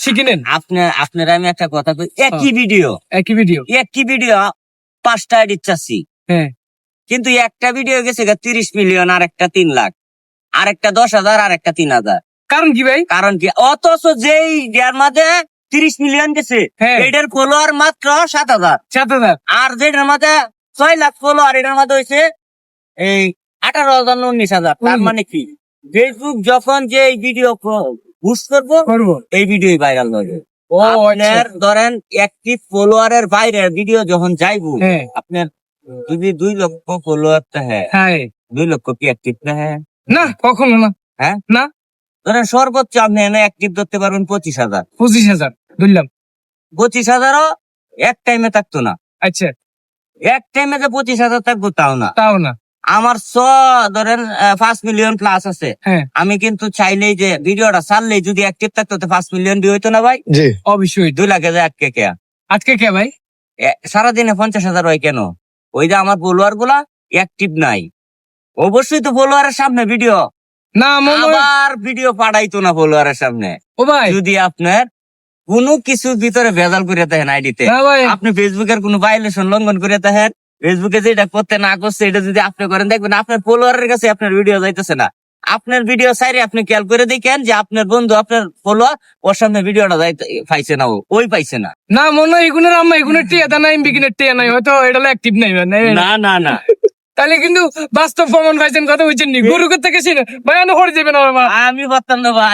শিখে নেন। আপনারা আমি একটা কথা কই, একই ভিডিও 5টা এডিট চাচ্ছি, হ্যাঁ কিন্তু একটা ভিডিও গেছে 30 মিলিয়ন, আর একটা 3 লাখ, আর একটা 10,000, আর একটা 3,000। কারণ কি ভাই? কারণ কি? অথচ যেই এর মাঝে 30 মিলিয়ন গেছে, হ্যাঁ। এটার ফলোয়ার মাত্র 7,000, 7,000। আর যেটার মাঝে 6 লাখ ফলোয়ার, এটার মাঝে হয়েছে এই 18,000 না 19,000। তার মানে কি, ফেসবুক যখন যে এই ভিডিও বুস্ট করবো, এই ভিডিও ভাইরাল হবে। আপনার ধরেন অ্যাক্টিভ ফলোয়ারের বাইরে ভিডিও যখন যাইবো, আপনার যদি 2 লক্ষ ফলোয়ার হ্যাঁ 2 লক্ষ কি অ্যাক্টিভ হ্যাঁ না, কখনো না। হ্যাঁ না, ধরেন সর্বোচ্চ আপনি এনে অ্যাক্টিভ ধরতে পারবেন 25,000। 25,000 ধরলাম। 25,000ও এক টাইমে থাকতো না। আচ্ছা, এক টাইমে যে 25,000 থাকবো তাও না। আমার ধরেন 5 মিলিয়ন প্লাস আছে। আমি কিন্তু চাইলেই যে ভিডিওটা ছাড়লেই যদি অ্যাক্টিভ থাকতো 5 মিলিয়ন ভিউ হইতো না ভাই? জি অবশ্যই। 2 লাখে যায় আজকে কে ভাই? সারাদিনে 50,000 হয় কেন? ওই যে আমার ফলোয়ার গুলা অ্যাক্টিভ নাই। অবশ্যই তো ফলোয়ারের সামনে ভিডিও না, আবার ভিডিও পাঠাইতো না ফলোয়ারের সামনে। ও ভাই, যদি আপনার কোনো কিছুর ভিতরে ভেজাল করে থাকেন আইডিতে, আপনি ফেসবুকের কোনো ভাইলেশন লঙ্ঘন করে থাকেন, ফেসবুকে যেটা করতে না করছে এটা যদি আপনি করেন, দেখবেন আপনার ফলোয়ারের কাছে আপনার ভিডিও যাইতেছে না। আপনার ভিডিও চাইলে আপনি খেয়াল করে দেখেন যে আপনার বন্ধু, আপনার ফলোয়ার, ওর সামনে ভিডিওটা পাইছে না, ওই পাইছে না। না মনে হয় এগুনের আম্মা এগুনের টিয়া নাই, বিগিনের টিয়া নাই, হয়তো এটা অ্যাক্টিভ নাই। না তাহলে কিন্তু বাস্তব প্রমাণ পাইছেন, কথা বুঝছেন নি? গরু করতে গেছি না ভাই, আমি করে দেবেন। আমি পারতাম না ভাই।